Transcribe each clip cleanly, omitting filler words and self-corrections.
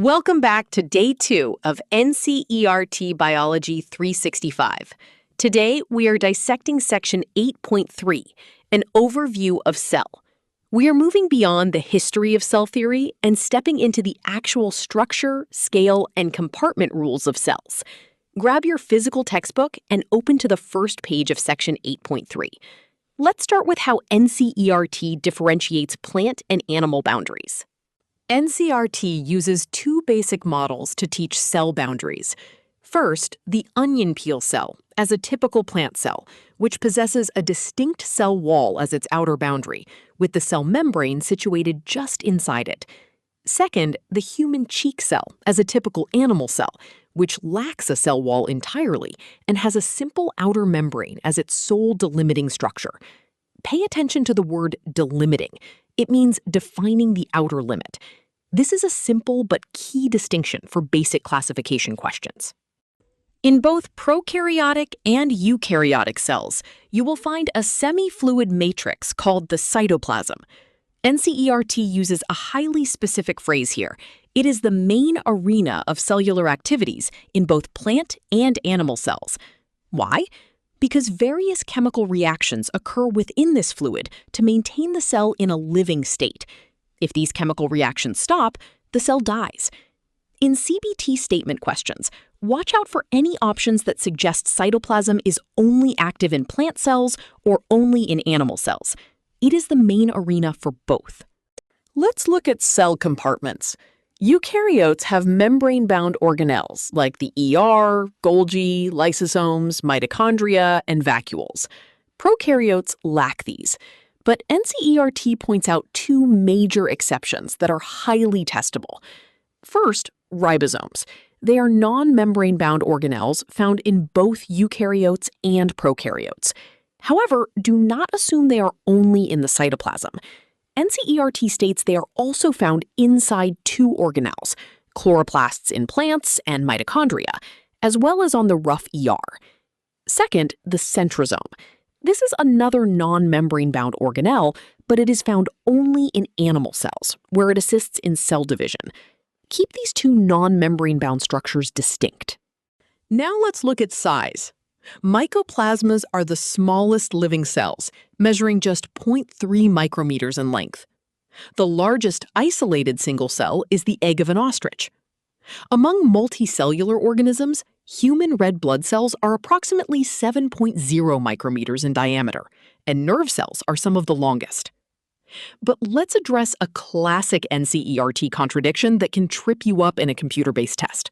Welcome back to Day 2 of NCERT Biology 365. Today, we are dissecting Section 8.3, an overview of cell. We are moving beyond the history of cell theory and stepping into the actual structure, scale, and compartment rules of cells. Grab your physical textbook and open to the first page of Section 8.3. Let's start with how NCERT differentiates plant and animal boundaries. NCERT uses two basic models to teach cell boundaries. First, the onion peel cell, as a typical plant cell, which possesses a distinct cell wall as its outer boundary, with the cell membrane situated just inside it. Second, the human cheek cell, as a typical animal cell, which lacks a cell wall entirely and has a simple outer membrane as its sole delimiting structure. Pay attention to the word delimiting. It means defining the outer limit. This is a simple but key distinction for basic classification questions. In both prokaryotic and eukaryotic cells, you will find a semi-fluid matrix called the cytoplasm. NCERT uses a highly specific phrase here. It is the main arena of cellular activities in both plant and animal cells. Why? Because various chemical reactions occur within this fluid to maintain the cell in a living state. If these chemical reactions stop, the cell dies. In CBT statement questions, watch out for any options that suggest cytoplasm is only active in plant cells or only in animal cells. It is the main arena for both. Let's look at cell compartments. Eukaryotes have membrane-bound organelles like the ER, Golgi, lysosomes, mitochondria, and vacuoles. Prokaryotes lack these. But NCERT points out two major exceptions that are highly testable. First, ribosomes. They are non-membrane-bound organelles found in both eukaryotes and prokaryotes. However, do not assume they are only in the cytoplasm. NCERT states they are also found inside two organelles, chloroplasts in plants and mitochondria, as well as on the rough ER. Second, the centrosome. This is another non-membrane-bound organelle, but it is found only in animal cells, where it assists in cell division. Keep these two non-membrane-bound structures distinct. Now let's look at size. Mycoplasmas are the smallest living cells, measuring just 0.3 micrometers in length. The largest isolated single cell is the egg of an ostrich. Among multicellular organisms, human red blood cells are approximately 7.0 micrometers in diameter, and nerve cells are some of the longest. But let's address a classic NCERT contradiction that can trip you up in a computer-based test.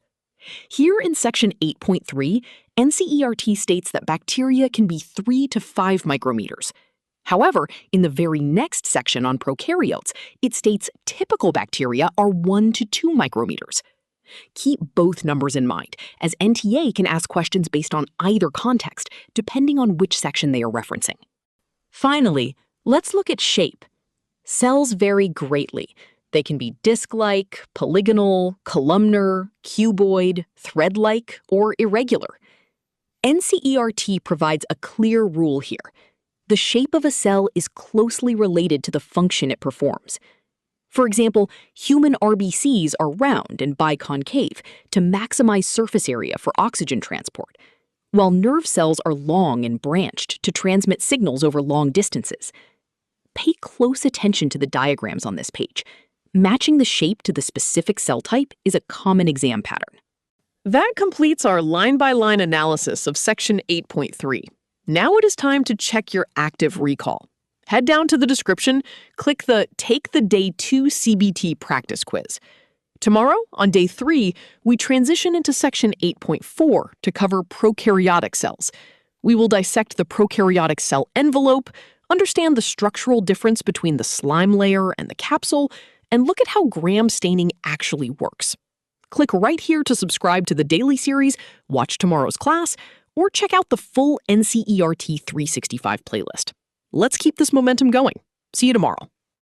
Here in Section 8.3, NCERT states that bacteria can be 3 to 5 micrometers. However, in the very next section on prokaryotes, it states typical bacteria are 1 to 2 micrometers. Keep both numbers in mind, as NTA can ask questions based on either context, depending on which section they are referencing. Finally, let's look at shape. Cells vary greatly. They can be disc-like, polygonal, columnar, cuboid, thread-like, or irregular. NCERT provides a clear rule here. The shape of a cell is closely related to the function it performs. For example, human RBCs are round and biconcave to maximize surface area for oxygen transport, while nerve cells are long and branched to transmit signals over long distances. Pay close attention to the diagrams on this page. Matching the shape to the specific cell type is a common exam pattern. That completes our line-by-line analysis of Section 8.3. Now it is time to check your active recall. Head down to the description, click the Take the Day 2 CBT practice quiz. Tomorrow, on Day 3, we transition into Section 8.4 to cover prokaryotic cells. We will dissect the prokaryotic cell envelope, understand the structural difference between the slime layer and the capsule, and look at how gram staining actually works. Click right here to subscribe to the daily series, watch tomorrow's class, or check out the full NCERT 365 playlist. Let's keep this momentum going. See you tomorrow.